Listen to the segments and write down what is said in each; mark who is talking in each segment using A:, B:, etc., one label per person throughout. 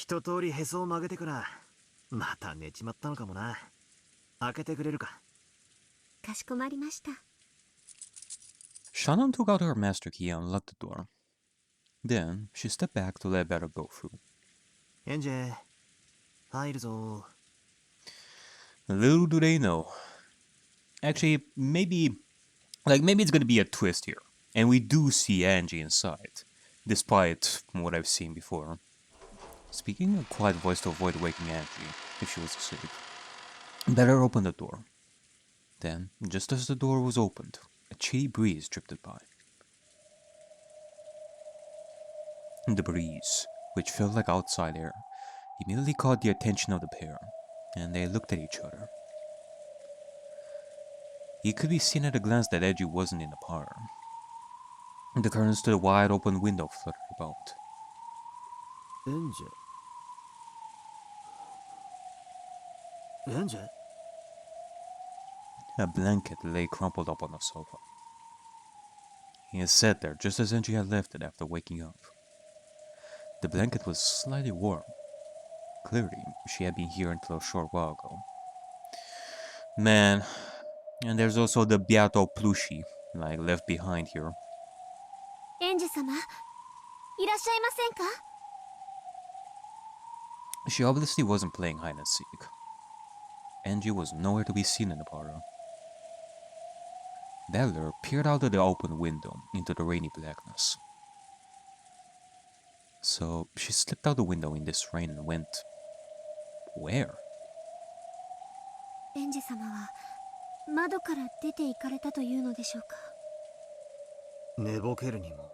A: 一通りへそを曲げてからまた寝ちまったのかもな。開けてくれるか。
B: かしこまりました。
C: Shannon took out her master key and unlocked the door. Then she stepped back to let Better go through.
A: Angie, 入るぞ。
C: Little do they know. Actually, maybe it's gonna be a twist here. And we do see Angie inside, despite what I've seen before. Speaking a quiet voice to avoid waking Angie if she was asleep. Better open the door. Then, just as the door was opened, a chilly breeze drifted by. The breeze, which felt like outside air, immediately caught the attention of the pair, and they looked at each other. It could be seen at a glance that Angie wasn't in the parlor. The curtains to the wide open window fluttered about.
A: Angie? Angie?
C: A blanket lay crumpled up on the sofa. He had sat there just as Angie had left it after waking up. The blanket was slightly warm. Clearly, she had been here until a short while ago. Man, and there's also the Beato plushie, left behind here.
B: Angie-sama, いらっしゃいませんか?
C: She obviously wasn't playing hide and seek. Angie was nowhere to be seen in the parlor. Beller peered out of the open window into the rainy blackness. So she slipped out the window in this rain and went... where?
B: Angie-sama は窓から出て行かれたというのでしょうか。
A: 寝ぼけるにも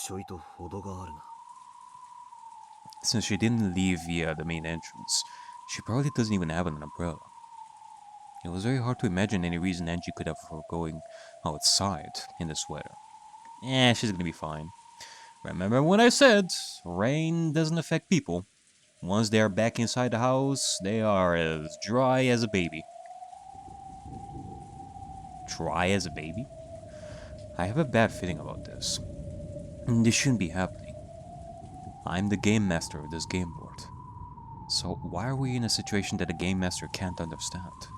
A: ちょいと程があるな。
C: Since she didn't leave via the main entrance, she probably doesn't even have an umbrella. It was very hard to imagine any reason Angie could have for going outside in this weather. She's gonna be fine. Remember when I said, rain doesn't affect people. Once they are back inside the house, they are as dry as a baby. Dry as a baby? I have a bad feeling about this. This shouldn't be happening. I'm the game master of this game board. So why are we in a situation that a game master can't understand?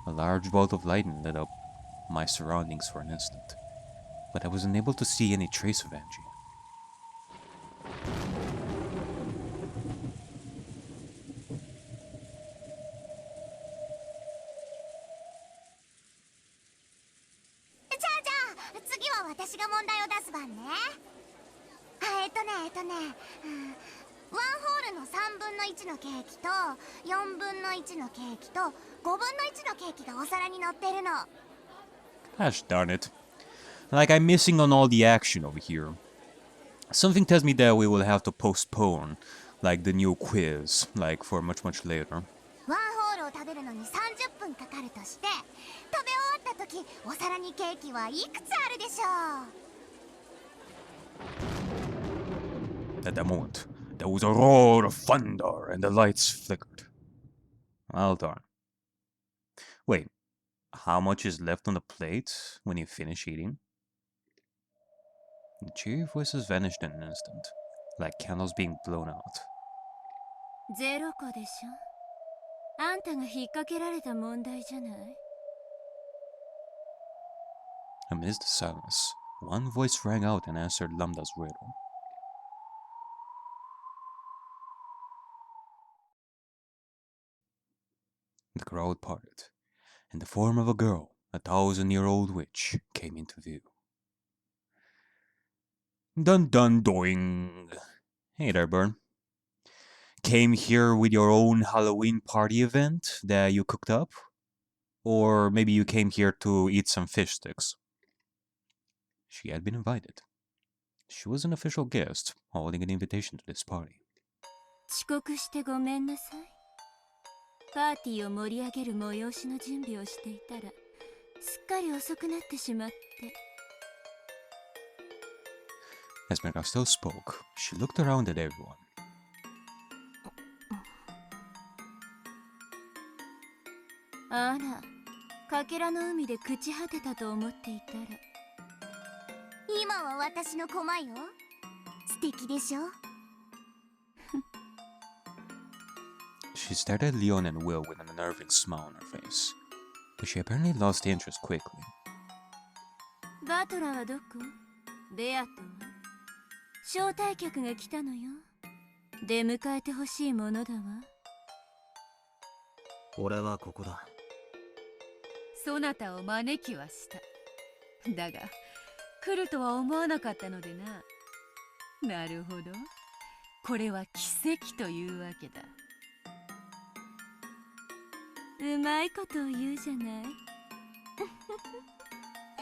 C: A large bolt of lightning lit up my surroundings for an instant, but I was unable to see any trace of Angie. Gosh darn it. I'm missing on all the action over here. Something tells me that we will have to postpone, the new quiz, for much later. At that moment, there was a roar of thunder and the lights flickered. Well darn. Wait, how much is left on the plate when you finish eating? The cheery voices vanished in an instant, like candles being blown out.
B: 0個でしょ。あんたが引っ掛けられた問題じゃない。
C: Amidst the silence, one voice rang out and answered Lambda's riddle. The crowd parted, and the form of a girl, a 1,000-year-old witch, came into view. Dun dun doing! Hey there, Burn. Came here with your own Halloween party event that you cooked up? Or maybe you came here to eat some fish sticks? She had been invited. She was an official guest, holding an invitation to this party.
B: 遅刻してごめんなさい。パーティーを盛り上げる催しの準備をしていたら、すっかり遅くなってしまって。
C: As Mega still spoke, she looked around at everyone.
B: あら、かけらの海で朽ち果てたと思っていたら。今は私の駒よ。素敵でしょ。
C: She stared at Leon and Will with an unnerving smile on her face, but she apparently lost interest quickly.
B: バトラーはどこ？ベアトは？招待客が来たのよ。出迎えてほしいものだわ。
A: 俺はここだ。
D: そなたを招きはした。だが来るとは思わなかったのでな。なるほど。これは奇跡というわけだ。
B: うまいことを言うじゃない。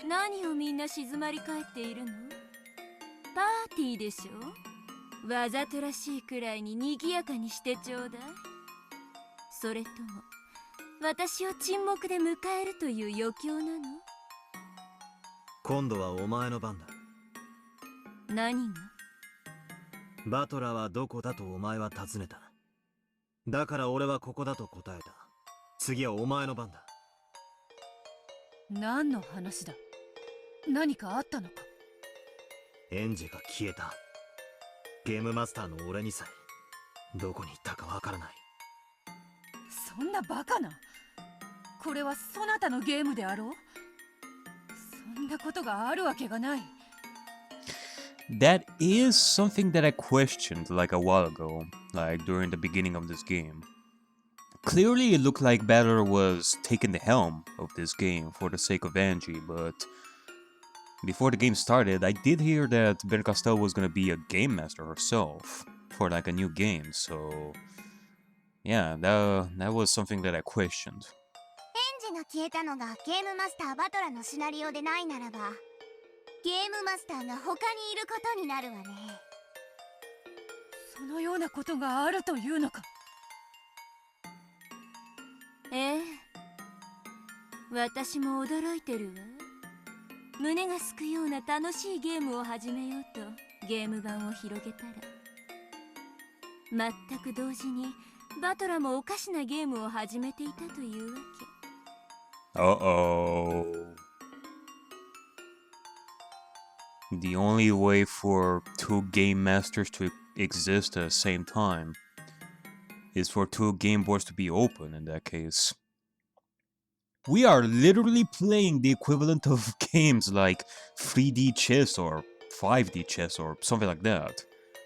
B: 何をみんな静まり返っているの？パーティーでしょ？わざとらしいくらいに賑やかにしてちょうだい。それとも私を沈黙で迎えるという余興なの？
A: 今度はお前の番だ。
B: 何が？
A: バトラーはどこだとお前は尋ねた。だから俺はここだと答えた。次はお前の番だ。
D: 何の話だ？何かあったのか？
A: エンジェが消えた。ゲームマスターの俺にさえどこに行ったかわからない。
D: そんなバカな。これはそなたのゲームであろう？そんなことがあるわけがない。
C: That is something that I questioned like a while ago, like during the beginning of this game. Clearly it looked like Battler was taking the helm of this game for the sake of Angie, but before the game started, I did hear that Ben Castell was gonna be a game master herself for like a new game, so yeah, that was something that I questioned.
E: エンジが消えたのがゲームマスターバトラのシナリオでないならば、ゲームマスターが他にいることになるわね。
D: そのようなことがあるというのか？
B: ええ、私も驚いてるわ。胸がすくような楽しいゲームを始めようとゲーム版を広げたら、全く同時にバトラもおかしなゲームを始めていたというわけ。
C: Uh-oh. The only way for two game masters to exist at the same time is for two game boards to be open in that case. We are literally playing the equivalent of games like 3D chess or 5D chess or something like that,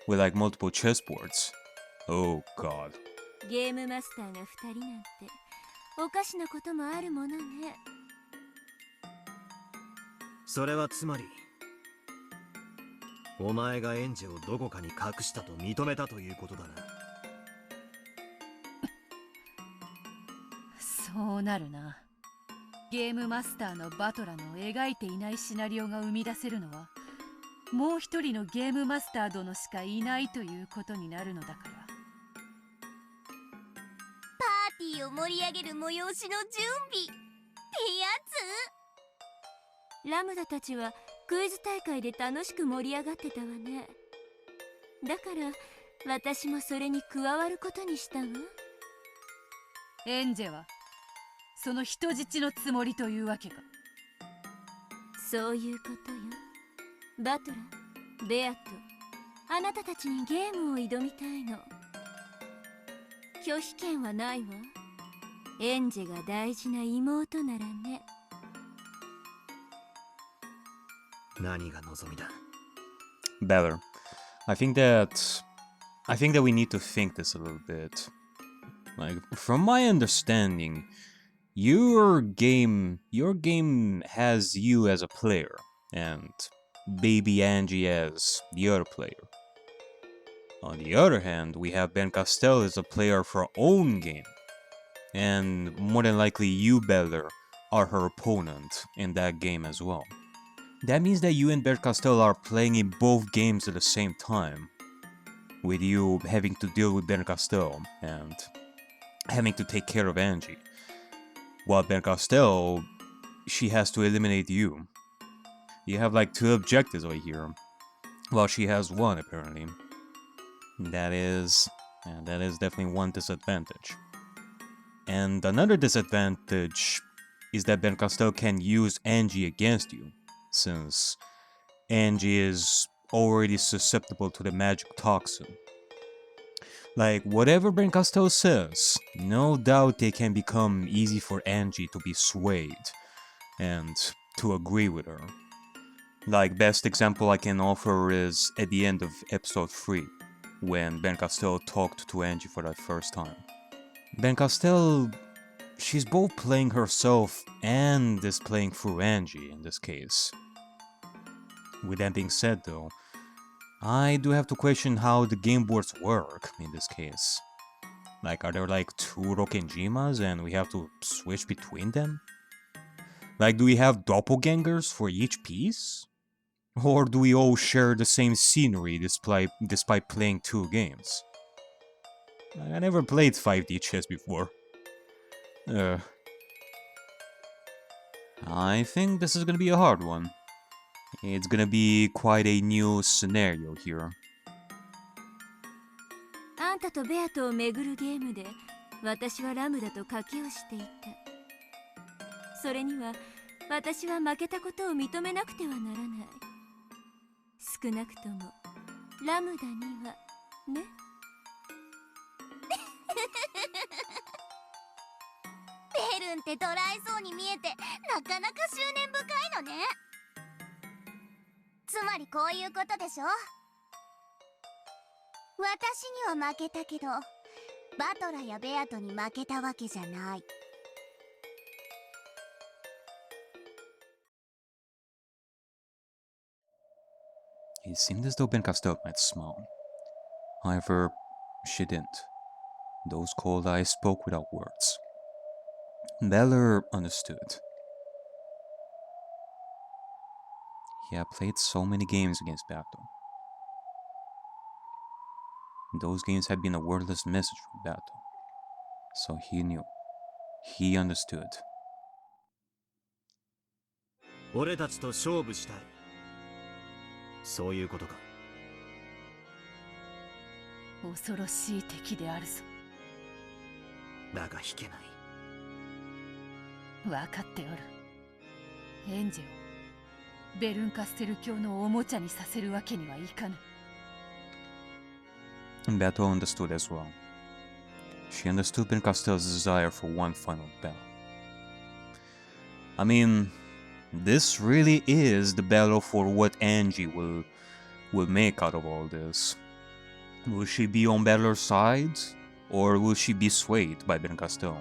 C: with like multiple chessboards. Oh god.
B: ゲームマスターが2人なんておかしなこともあるものね。
A: それはつまりお前がエンジェをどこかに隠したと認めたということだな。
D: そうなるな。ゲームマスターのバトラの描いていないシナリオが生み出せるのは、もう一人のゲームマスター殿しかいないということになるのだから。
E: パーティーを盛り上げる催しの準備ってやつ？
B: ラムダたちはクイズ大会で楽しく盛り上がってたわね。だから私もそれに加わることにしたわ。
D: エンジェはその人質のつもりというわけか？
B: そういうことよ。バトラ、ベアとあなたたちにゲームを挑みたいの。拒否権はないわ。エンジェが大事な妹ならね。
A: 何が望みだ？
C: Better. I think that we need to think this a little bit. Like, from my understanding, your game has you as a player and baby Angie as the other player. On the other hand, we have Ben Castell as a player for her own game, and more than likely you, Beller, are her opponent in that game as well. That means that you and Ben Castell are playing in both games at the same time, with you having to deal with Ben Castell and having to take care of Angie. While Ben Castell, she has to eliminate you. You have like two objectives right here, while she has one apparently. That is definitely one disadvantage. And another disadvantage is that Ben Castell can use Angie against you, since Angie is already susceptible to the magic toxin. Like, whatever Ben Castel says, no doubt they can become easy for Angie to be swayed and to agree with her. Like, best example I can offer is at the end of episode 3, when Ben Castel talked to Angie for that first time. Ben Castel, she's both playing herself and is playing through Angie in this case. With that being said though, I do have to question how the game boards work in this case. Like, are there like 2 Rokenjimas and we have to switch between them? Like, do we have doppelgangers for each piece? Or do we all share the same scenery despite playing 2 games? I never played 5D chess before. I think this is gonna be a hard one. It's gonna be quite a new scenario here.
B: あんたとベアとを巡るゲームで私はラムダと賭けをしていた。それには私は負けたことを認めなくてはならない。少なくともラムダにはね。
E: ベルンってドライそうに見えてなかなか執念深いのね。つまりこういうことでしょ。私には負けたけどバトラやベアトに負けたわけじゃない。
C: It seemed as though Ben Castel might smile. However, she didn't. Those cold eyes spoke without words. Beller understood. He had played so many games against Bato. Those games had been a wordless message from Bato. So he knew. He understood.
A: 俺たちと勝負したい。そういうことか。
D: 恐ろしい敵であるぞ。
A: だが引けない。
D: 分かっておる。エンジェをベルンカステル教のおもちゃにさせるわけにはいかぬ。
C: Bato understood as well. She understood Ben Castel's desire for one final battle. I mean, this really is the battle for what Angie will make out of all this. Will she be on Battler's side, or will she be swayed by Ben Castel?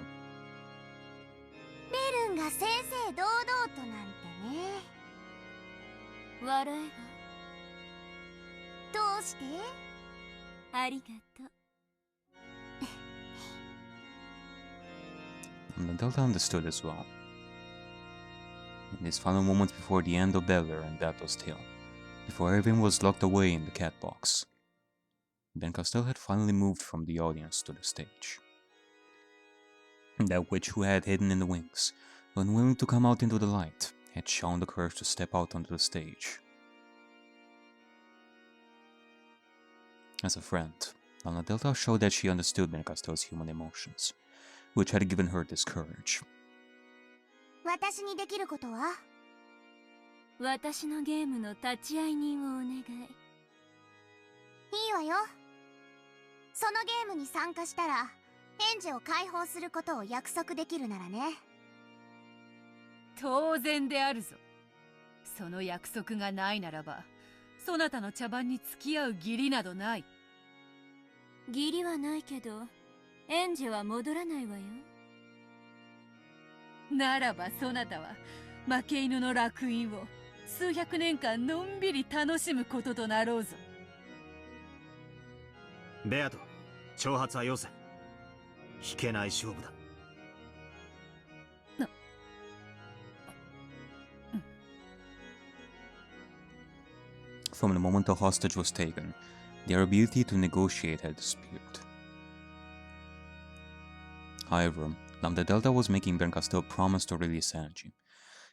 E: ベルンが正々堂々となんてね。
B: 笑え
E: どうして？
B: ばありがとう。
C: And Delta understood as well. In these final moments before the end of Beller and Bato's tale, before everyone was locked away in the cat box, Ben Castel had finally moved from the audience to the stage. That witch who had hidden in the wings, unwilling to come out into the light, had shown the courage to step out onto the stage. As a friend, Lana Delta showed that she understood Ben Castel's human emotions, which had given her this courage.
E: 私にできることは？
B: 私のゲームの立ち会い人をお願い。
E: いいわよ。そのゲームに参加したらエンジェを解放することを約束できるならね。
D: 当然であるぞ。その約束がないならば、そなたの茶番に付き合う義理などない。
B: 義理はないけど、エンジェは戻らないわよ。
D: ならばそなたは負け犬の烙印を数百年間のんびり楽しむこととなろうぞ。
A: ベアト、挑発はよせ。引けない勝負だ。
C: From the moment the hostage was taken, their ability to negotiate had disappeared. However, Lambda Delta was making Ben Castel promise to release Angie,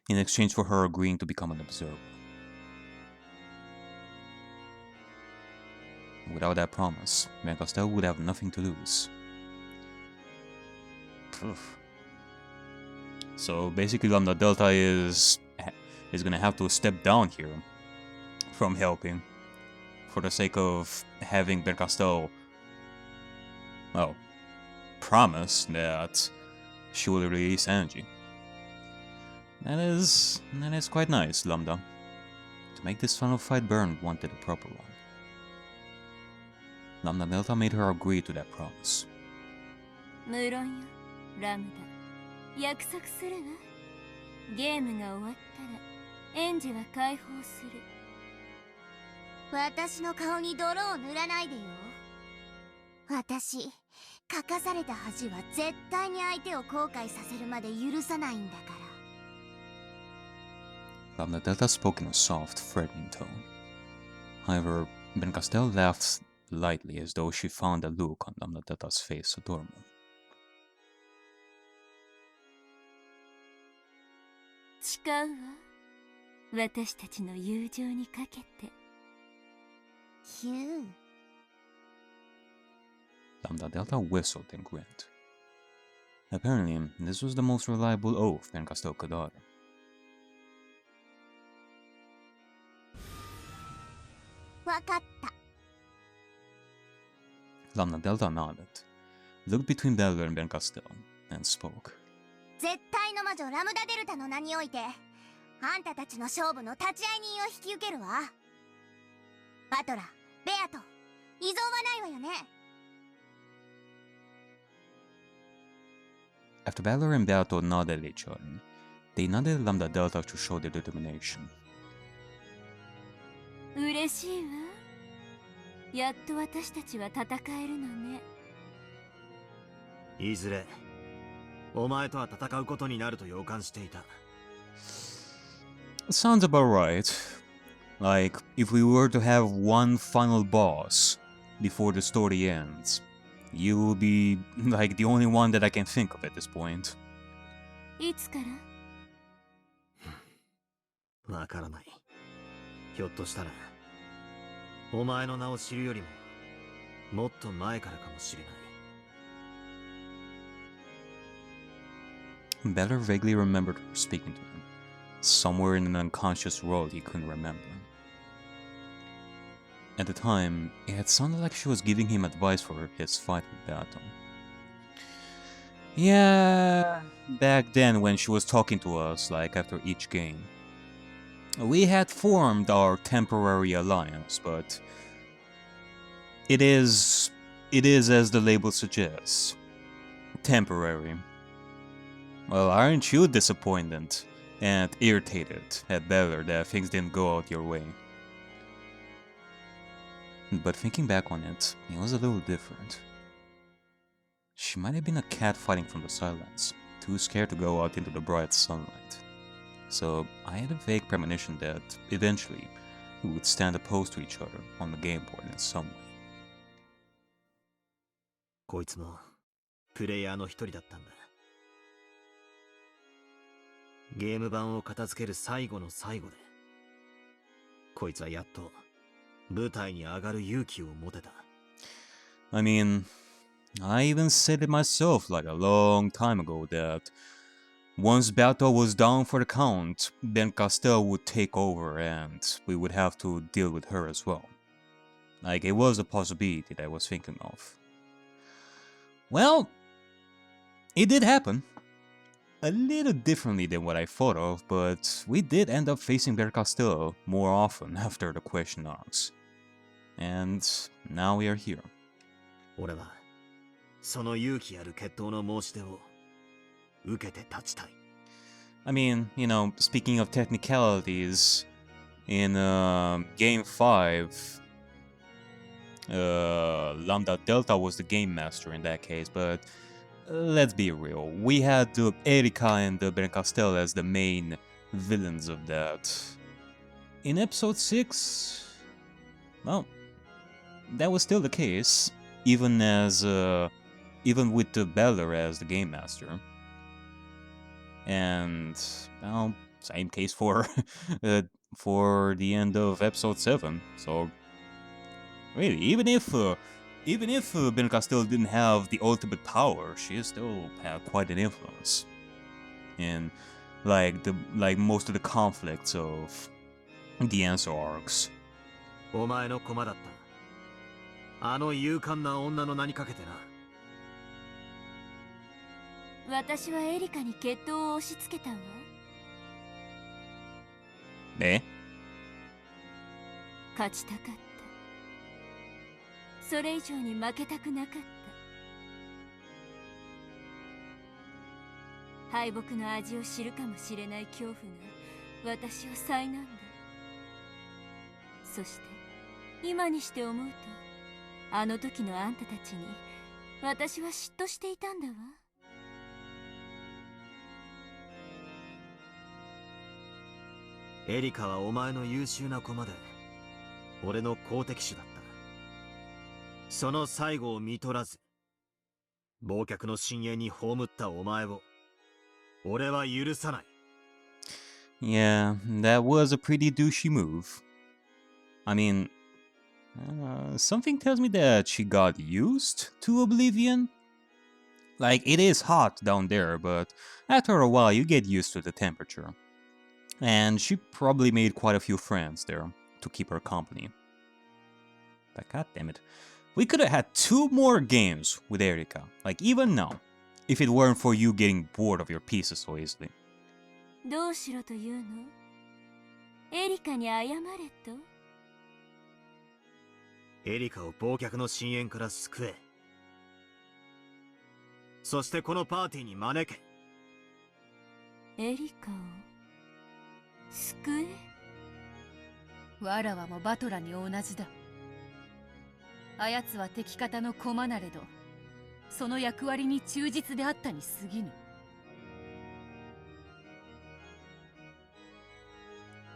C: in exchange for her agreeing to become an observer. Without that promise, Ben Castel would have nothing to lose. So basically Lambda Delta is gonna have to step down here from helping for the sake of having Ben Castel well, promised that she will release Angie. That is quite nice, Lambda. To make this final fight burn wanted a proper one. Lambda Delta made her agree to that promise.
B: 無論よ、ラムダ。約束するわ。ゲームが終わったら、エンジは解放する。
E: 私の顔に泥を塗らないでよ。私、書かされた恥は絶対に相手を後悔させるまで許さないんだから。
C: Lambda Delta spoke in a soft, threatening tone. However, Ben Castell laughed lightly as though she found a look on Lambda Delta's face adorable.
B: 誓うわ。私たちの友情にかけて。
E: ヒュー。
C: Lambda Delta whistled and grinned. Apparently, this was the most reliable oath Ben Castell could utter.
E: わかった。
C: Lambda Delta nodded, looked between Bella and Ben Castell, and spoke.
E: 絶対の魔女ラムダデルタの名において、あんたたちの勝負の立ち会い人を引き受けるわ。バトラ、ベアと、異存はないわよね。
C: After Valor and Beato nodded at each other, they nodded at Lambda Delta to show their determination.
B: 嬉しいわ。やっと私たちは戦えるのね。
A: いずれお前とは戦うことになると予感していた。
C: Sounds about right. Like, if we were to have one final boss before the story ends, you will be, like, the only one that I can think of at this point.
B: いつから
A: わからない。ひょっとしたら、お前の名を知るよりも、もっと前からかもしれない。
C: Beller vaguely remembered her speaking to him, somewhere in an unconscious world he couldn't remember. At the time, it had sounded like she was giving him advice for his fight with Beato. Yeah, back then when she was talking to us, like after each game. We had formed our temporary alliance, but it is as the label suggests, temporary. Well, aren't you disappointed and irritated at Beller that things didn't go out your way? But thinking back on it, it was a little different. She might have been a cat fighting from the sidelines, too scared to go out into the bright sunlight. So I had a vague premonition that, eventually, we would stand opposed to each other on the game board in some way.
A: こいつもプレイヤーの一人だったんだ。ゲーム版を片付ける最後の最後で、こいつはやっと舞台に上がる勇気を持てた。
C: I mean, I even said it myself like a long time ago that once Beato was down for the count, then Castell would take over and we would have to deal with her as well. Like, it was a possibility that I was thinking of. Well, it did happen. A little differently than what I thought of, but we did end up facing Bear Castell more often after the question arcs. And now we are here.
A: 俺はその勇気ある決闘の申し出を受けて立ちたい。
C: I mean, you know, speaking of technicalities, in Game 5, Lambda Delta was the game master in that case, but let's be real, we had Erika and Ben Castell as the main villains of that. In episode 6, well, that was still the case, even with the Beller as the game master. And, well, same case for for the end of episode 7. So, really, even if Ben Castell didn't have the ultimate power, she still had quite an influence in like most of the conflicts of the answer arcs.
A: お前の駒だった。あの勇敢な女の名にかけてな。
B: 私はエリカに決闘を押し付けたわ。
C: Eh?
B: 勝ちたかった。それ以上に負けたくなかった。敗北の味を知るかもしれない恐怖が私を災難だ。そして今にして思うと、あの時のあんたたちに私は嫉妬していたんだわ。
A: エリカはお前の優秀な駒で俺の好敵手だった。その最後を見取らず忘却の深淵に葬ったお前を俺は許さない。
C: Yeah, that was a pretty douchey move. I mean, something tells me that she got used to Oblivion. Like, it is hot down there, but after a while you get used to the temperature. And she probably made quite a few friends there to keep her company. But goddammit, we could have had 2 more games with Erika, like even now, if it weren't for you getting bored of your pieces so easily.
B: どうしろというの？エリカに謝れと？
A: エリカを忘却の深淵から救え。そしてこのパーティーに招け。
B: エリカを救え？
D: わらわもバトラに同じだ。あやつは敵方の駒なれど、その役割に忠実であったに過ぎぬ。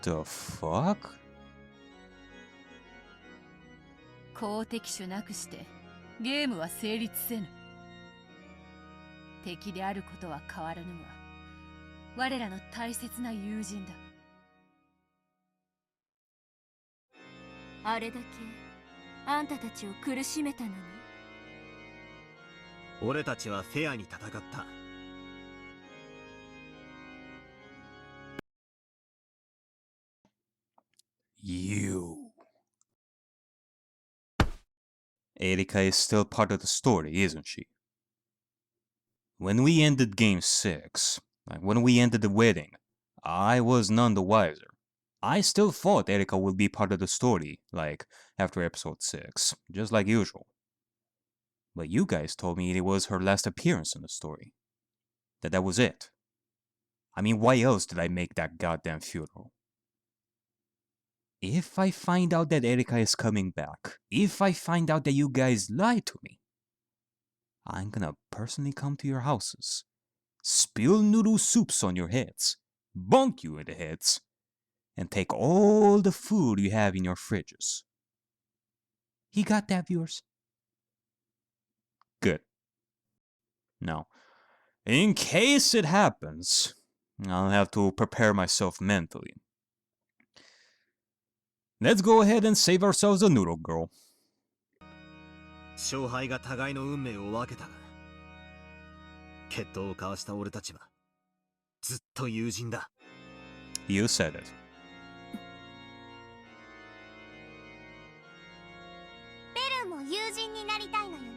C: The fuck?
D: 好敵手なくしてゲームは成立せぬ。敵であることは変わらぬが、我らの大切な友人だ。
B: あれだけあんたたちを苦しめたのに。
A: 俺たちはフェアに戦った。
C: You. Erika is still part of the story, isn't she? When we ended Game 6, like when we ended the wedding, I was none the wiser. I still thought Erika would be part of the story, like after episode 6, just like usual. But you guys told me it was her last appearance in the story. That was it. I mean, why else did I make that goddamn funeral? If I find out that Erika is coming back, if I find out that you guys lied to me, I'm gonna personally come to your houses, spill noodle soups on your heads, bunk you in the heads, and take all the food you have in your fridges. He got that, viewers? Good. Now, in case it happens, I'll have to prepare myself mentally. Let's go ahead and save ourselves a noodle girl.
A: 勝敗が互いの運命を分けたが、決闘を交わした俺たちはずっと友人だ。
C: You said it.
E: ベルンも友人になりたいのよね。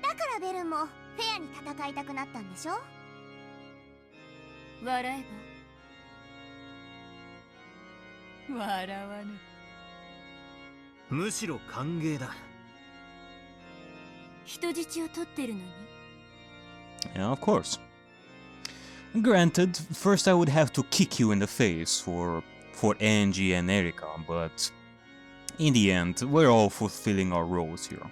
E: だからベルンもフェアに戦いたくなったんでしょ。
B: 笑えば？
D: 笑わぬ。
A: むしろ歓迎だ。
B: 人質を取ってるのに。
C: Yeah, of course. Granted, first I would have to kick you in the face for Angie and Erika, but in the end, we're all fulfilling our roles here.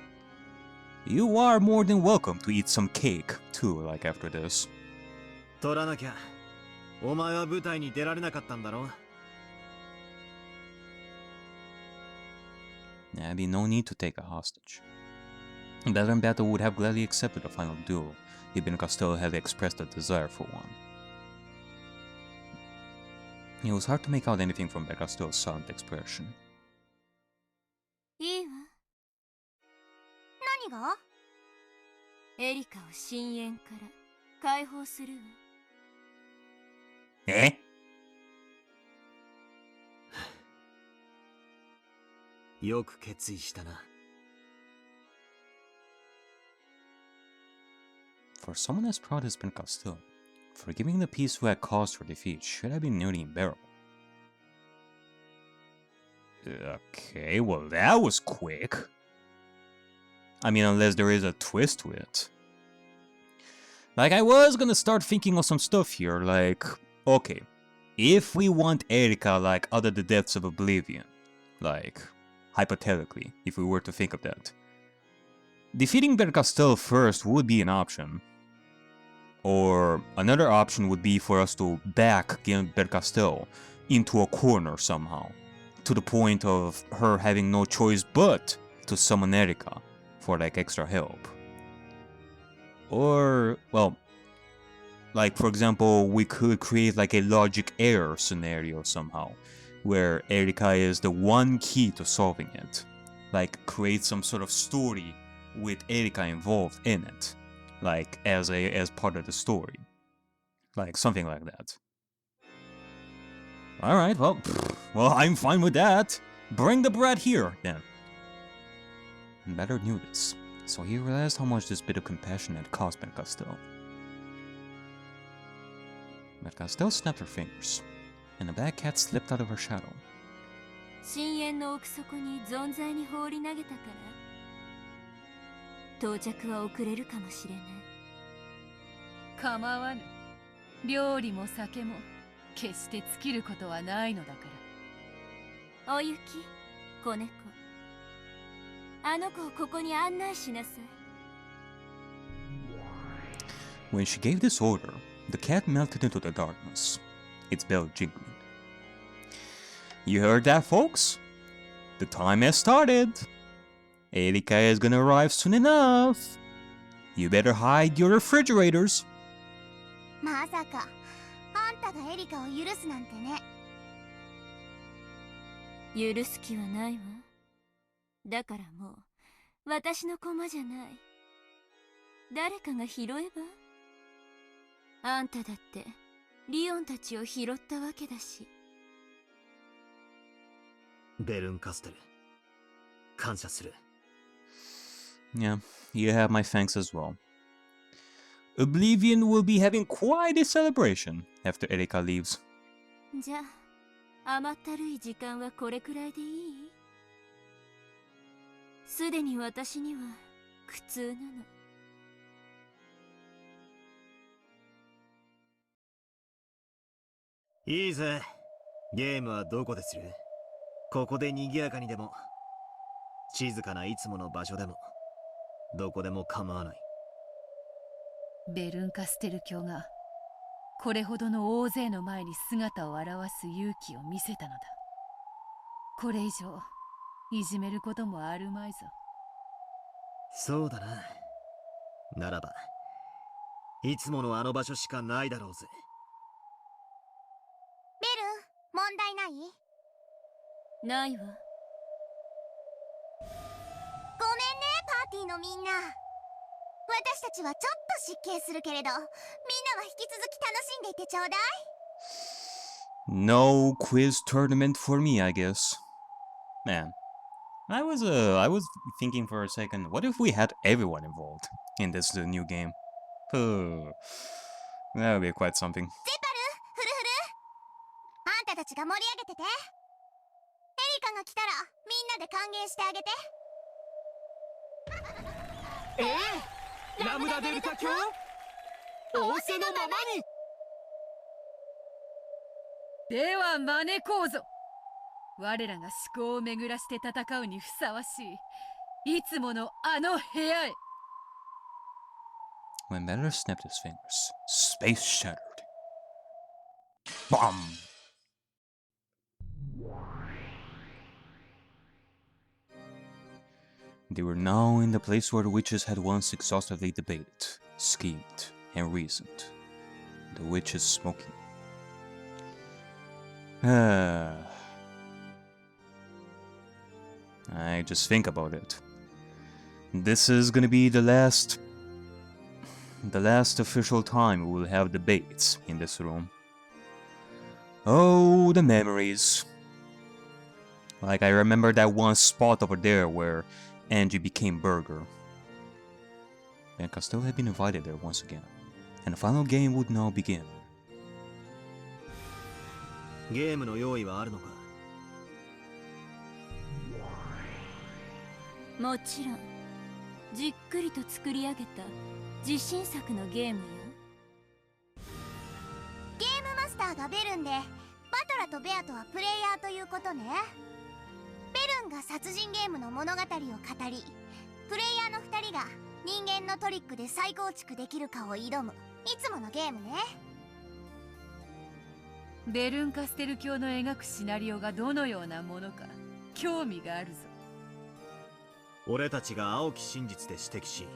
C: You are more than welcome to eat some cake, too, like after this.
A: 取らなきゃ。お前は舞台に出られなかったんだろ。
C: There'd be no need to take a hostage. Veteran Battle would have gladly accepted a final duel if Ben Costello had expressed a desire for one. It was hard to make out anything from Ben Costello's silent expression.
B: いいわ。
E: 何が？
B: エリカを深淵から解放するわ。
C: Eh?
A: よく決意したな。
C: For someone as proud as Ben Castillo, forgiving the piece who had caused her defeat should have been nearly unbearable. Okay, well that was quick. I mean, unless there is a twist to it. Like, I was gonna start thinking of some stuff here, like, okay, if we want Erika, like, out of the depths of oblivion, like, hypothetically, if we were to think of that, defeating Bercastel first would be an option. Or another option would be for us to back Bercastel into a corner somehow, to the point of her having no choice but to summon Erika for, like, extra help. Or, well, like, for example, we could create like a logic error scenario somehow, where Erika is the one key to solving it. Like, create some sort of story with Erika involved in it, like as part of the story, like something like that. All right, well, I'm fine with that. Bring the brat here, then. Better knew this, so he realized how much this bit of compassion had cost Ben Castillo. Ben Castillo snapped her fingers, and the black cat slipped out of her shadow.
B: 深淵の奥底に存在に放り投げたから到着は遅れるかもしれない。
D: 構わぬ。料理も酒も決して尽きることはないのだから。
B: おゆき、子猫、あの子をここに案内しなさい。
C: When she gave this order, the cat melted into the darkness, its bell jingling. You heard that, folks? The time has started. Erika is gonna arrive soon enough. You better hide your refrigerators.
E: まさかあんたがエリカを許すなんてね。
B: 許す気はないわ。だからもう私の駒じゃない。誰かが拾えば。あんただってリオンたちを拾ったわけだし。
A: ベルンカステル、感謝する。
C: Yeah, you have my thanks as well. Oblivion will be having quite a celebration after Erika leaves.
B: じゃあ甘ったるい時間はこれくらいでいい？すでに私には苦痛なの。
A: いいぜ。ゲームはどこでする？ここで賑やかにでも、静かないつもの場所でも、どこでも構わない。
D: ベルンカステル教がこれほどの大勢の前に姿を現す勇気を見せたのだ。これ以上いじめることもあるまいぞ。
A: そうだな。ならばいつものあの場所しかないだろうぜ。
E: ベル、問題ない？
B: ないわ。
E: ごめんね、パーティーのみんな。私たちはちょっと失敬するけれど、みんなは引き続き楽しんでいてちょうだい。
C: No quiz tournament for me, I guess. Man, I was thinking for a second, what if we had everyone involved in this new game? That would be quite something.
E: ゼパル、フルフル。あんたたちが盛り上げてて。エリカが来たらみんなで歓迎してあげて。
F: ラムダデルタ教？仰せのままに。
D: では招こうぞ。我らが思考を巡らして戦うにふさわしいいつものあの部屋へ。
C: When Beller snapped his fingers, space shattered. Bomb! They were now in the place where the witches had once exhaustively debated, schemed, and reasoned. The witches smoking. I just think about it. This is gonna be the last official time we will have debates in this room. Oh, the memories. Like, I remember that one spot over there where Angie became Burger. Ben Castell had been invited there once again, and the final game would now begin.
A: ゲームの用意はあるのか？
B: もちろんじっくりと作り上げた自信作のゲームよ。
E: ゲームマスターがベルンで、バトラとベアとはプレイヤーということね。ベルンが殺人ゲームの物語を語り、プレイヤーの2人が人間のトリックで再構築できるかを挑む、いつものゲームね。
D: ベルンカステル教の描くシナリオがどのようなものか興味があるぞ。
A: 俺たちが青き真実で指摘し、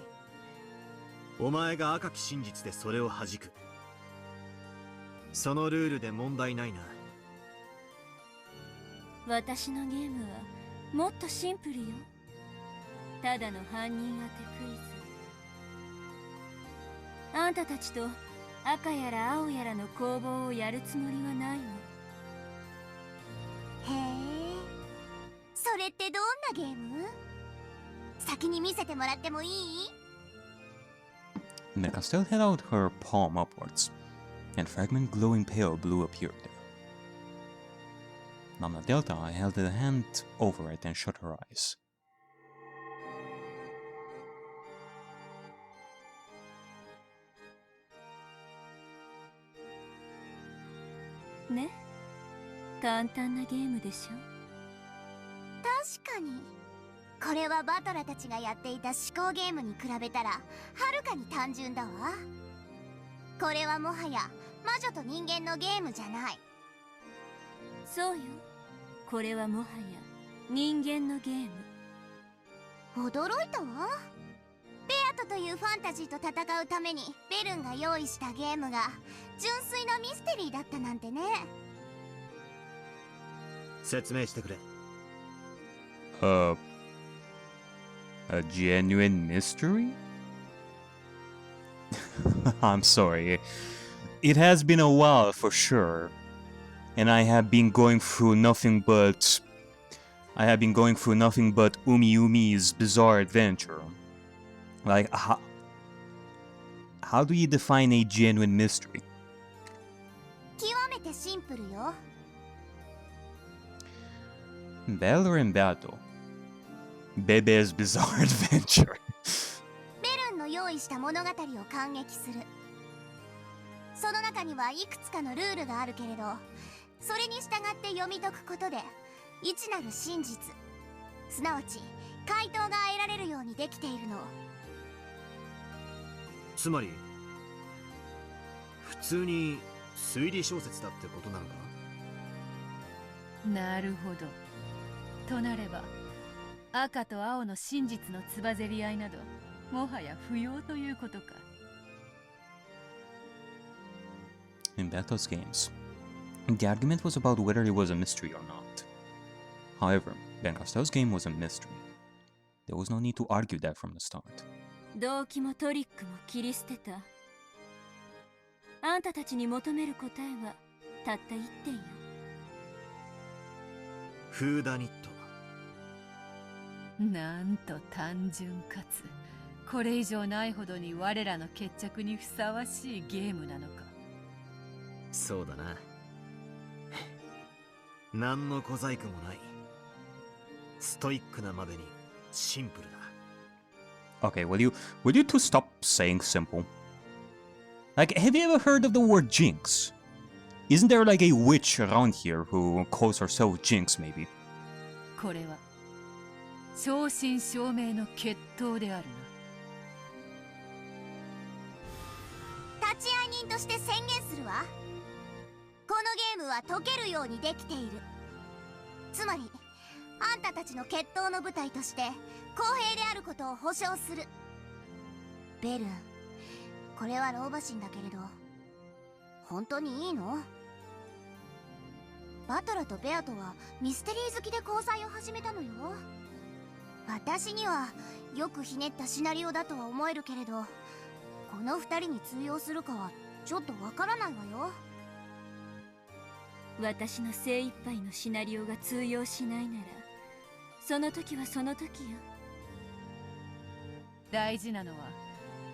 A: お前が赤き真実でそれを弾く。そのルールで問題ないな。
B: 私のゲームはもっとシンプルよ。ただの犯人当てクイズ。あんたたちと赤やら青やらの攻防をやるつもりはないの。
E: へえ、それってどんなゲーム？先に見せてもらってもいい？
C: Ben Castell held out her palm upwards, and fragment glowing pale blue appeared there. Namna Delta held a hand over it and shut her eyes.
B: ね、簡単なゲームでしょ。
E: 確かにこれはバトラたちがやっていた思考ゲームに比べたらはるかに単純だわ。これはもはや魔女と人間のゲームじゃない。
B: そうよ、これはもはや人間のゲーム。
E: 驚いたわ。ベアトというファンタジーと戦うためにベルンが用意したゲームが純粋なミステリーだったなんてね。
A: 説明してくれ。
C: A genuine mystery? I'm sorry. It has been a while for sure. And I have been going through nothing but Umi Umi's bizarre adventure. Like, how do you define a genuine mystery?
E: 極めてシンプルよ。
C: Battle and Battle. Bebe's bizarre adventure.
E: ベルンの用意した物語を感激する。その中にはいくつかのルールがあるけれど、それに従って読み解くことで一なる真実、すなわち回答が得られるようにできているの。
A: つまり普通に推理小説だってことなのか？
D: なるほど。となれば赤と青の真実のつばぜり合いなどもはや不要ということか。
C: In Bato's games, the argument was about whether it was a mystery or not. However, Ben Castell's game was a mystery. There was no need to argue that from the start.
B: 動機もトリックも切り捨てた。あんたたちに求める答えはたった一点よ。
A: フーダニット。
D: なんと単純かつこれ以上ないほどに我らの決着にふさわしいゲームなのか。
A: そうだな。何の小細工もない。ストイックなまでにシンプルだ。
C: Okay, will you two stop saying simple? Like, have you ever heard of the word jinx? Isn't there like a witch around here who calls herself Jinx, maybe?
D: これは正真正銘の決闘である
E: 立ち会い人として宣言するわ。このゲームは解けるようにできている。つまりあんたたちの決闘の舞台として公平であることを保証する。ベルン、これは老婆心だけれど本当にいいの？バトラとベアとはミステリー好きで交際を始めたのよ。私にはよくひねったシナリオだとは思えるけれど、この二人に通用するかはちょっとわからないわよ。
B: 私の精一杯のシナリオが通用しないなら、その時はその時よ。
D: 大事なのは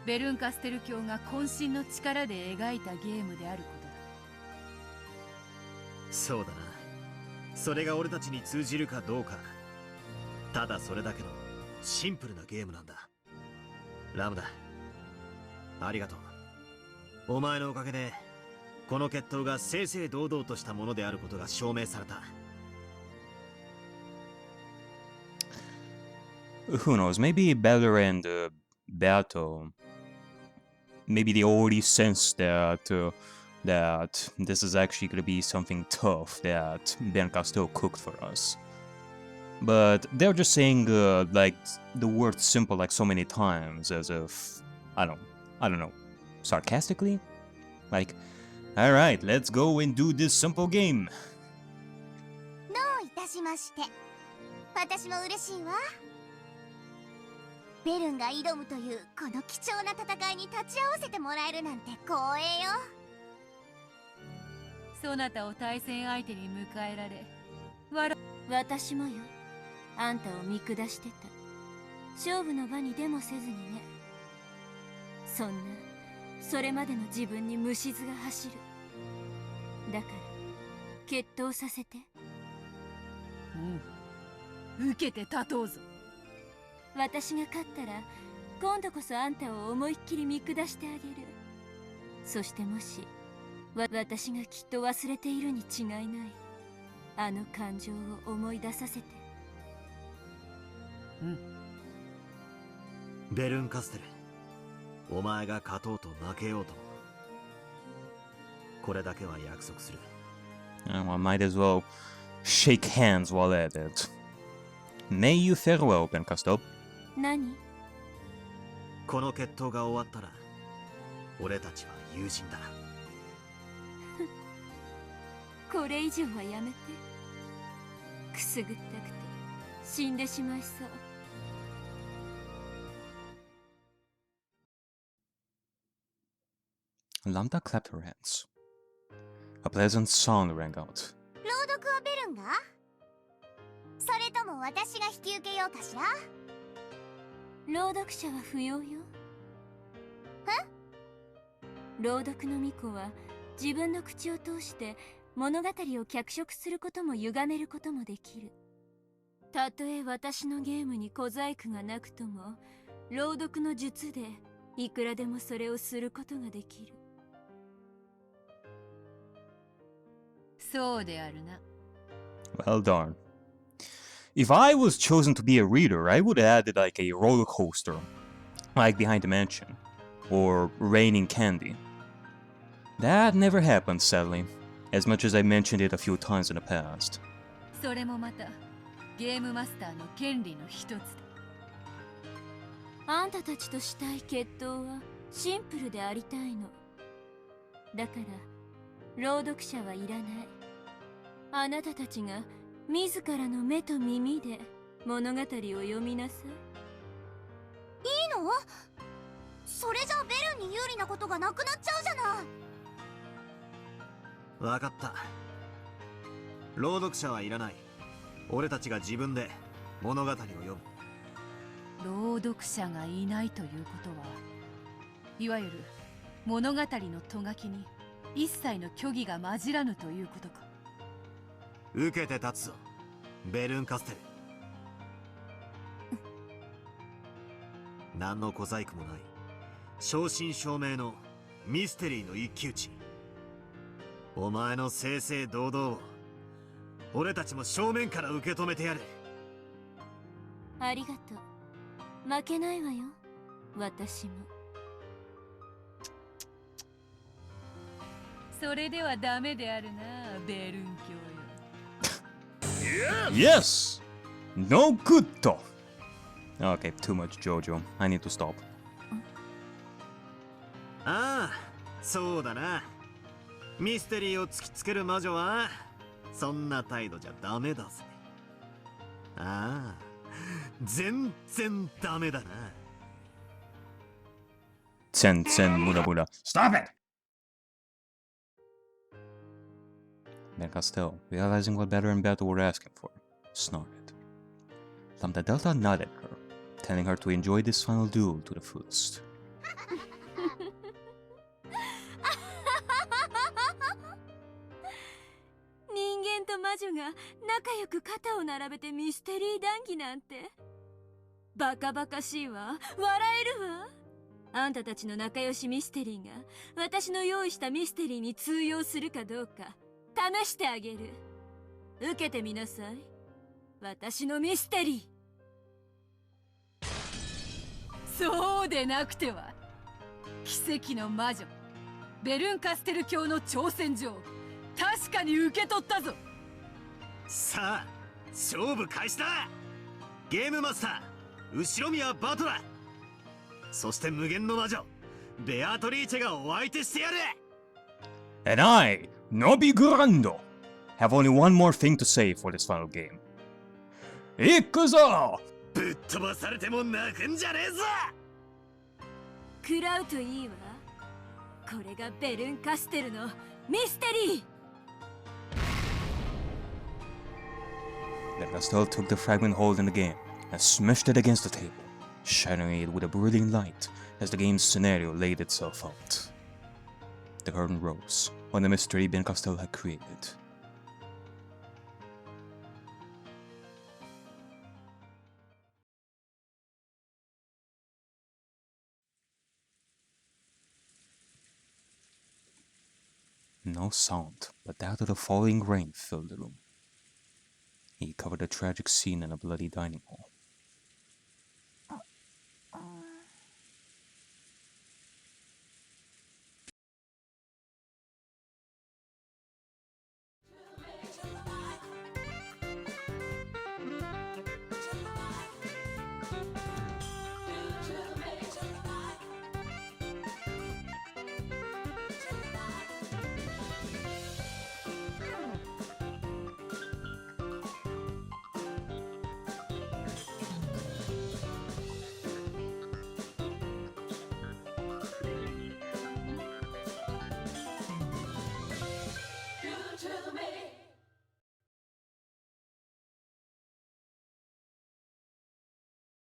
D: ベルンカステル教が渾身の力で描いたゲームであることだ。
A: そうだな。それが俺たちに通じるかどうか。ただそれだけのシンプルなゲームなんだ。ラムだ。ありがとう。お前のおかげでこの決闘が正々堂々としたものであることが証明された。
C: Who knows? Maybe Beller and Beato, maybe they already sense that this is actually gonna be something tough that Ben Castillo cooked for us. But they're just saying like the word simple like so many times as if I don't know, sarcastically? Like, alright, let's go and do this simple game.
E: どういたしまして。私も嬉しいわ。ベルンが挑むというこの貴重な戦いに立ち会わせてもらえるなんて光栄よ。
D: そなたを対戦相手に迎えられ、
B: 私もよ。あんたを見下してた。勝負の場にでもせずにね。そんなそれまでの自分に虫唾が走る。だから決闘させて。
D: うん、受けて立とうぞ。
B: 私が勝ったら今度こそあんたを思いっきり見下してあげる。そしてもし私がきっと忘れているに違いないあの感情を思い出させて。
D: うん。
A: ベルンカステル、お前が勝とうと負けようともこれだけは約束する。
C: I might as well shake hands while at it. May you fare well, Ben Castillo.
B: 何？
A: この決闘が終わったら俺たちは友人だ。
B: これ以上はやめて。くすぐったくて死んでしまいそう。
C: Lambda clapped her hands. A pleasant sound rang out.
E: 朗読はベルンが？それとも私が引き受けようかしら？
B: 朗読者は不要よ。朗読の巫女は自分の口を通して物語を脚色することも歪めることもできる。たとえ私のゲームに小細工がなくとも朗読の術でいくらでもそれをすることができる。
D: そうであるな。
C: Well done. If I was chosen to be a reader, I would have added like a roller coaster, like Behind the Mansion, or Raining Candy. That never happened, sadly, as much as I mentioned it a few times in the past.
D: それもまたゲームマスターの権利の一つだ。
B: あんたたちとしたい決闘はシンプルでありたいの。だから朗読者はいらない。あなたたちが自らの目と耳で物語を読みなさい。
E: いいの？それじゃベルンに有利なことがなくなっちゃうじゃない。
A: 分かった。朗読者はいらない。俺たちが自分で物語を読む。
D: 朗読者がいないということは、いわゆる物語のとがきに一切の虚偽が混じらぬということか。
A: 受けて立つぞ、ベルンカステル。何の小細工もない正真正銘のミステリーの一騎打ち。お前の正々堂々を俺たちも正面から受け止めてやる。
B: ありがとう。負けないわよ、私も。
D: それではダメであるな、ベルン教よ。
C: Yes! No good! Okay, too much, Jojo. I need to stop.
A: ああ、そうだな。ミステリーを突きつける魔女はそんな態度じゃダメだぜ。ああ、全然ダメだな。
C: Ten Mura Mura. Stop it! Ben Castillo, realizing what better and better were asking for, snorted. Lambda Delta nodded at her, telling her to enjoy this final duel to the fullest.
B: 人間と魔女が仲良く肩を並べてミステリー談義なんてバカバカしいわ。笑えるわ。あんたたちの仲良しミステリーが私の用意したミステリーに通用するかどうか試してあげる。受けてみなさい、私のミステリー。
D: そうでなくては。奇跡の魔女ベルンカステル教の挑戦状、確かに受け取ったぞ。
A: さあ勝負開始だ。ゲームマスター後ろ宮バトラー、そして無限の魔女ベアトリーチェがお相手してやる。
C: And I, Noby Grando, have only one more thing to say for this final game. いくぞ！
A: ぶっ飛ばされても泣くんじゃねえぞ。
B: 食らうといいわ。これがベルンカステルのミステリー。
C: The Castell took the fragment hold in the game and smashed it against the table, shattering it with a brilliant light as the game's scenario laid itself out. The curtain rose on the mystery Ben Castell had created. No sound but that of the falling rain filled the room. He covered a tragic scene in a bloody dining hall.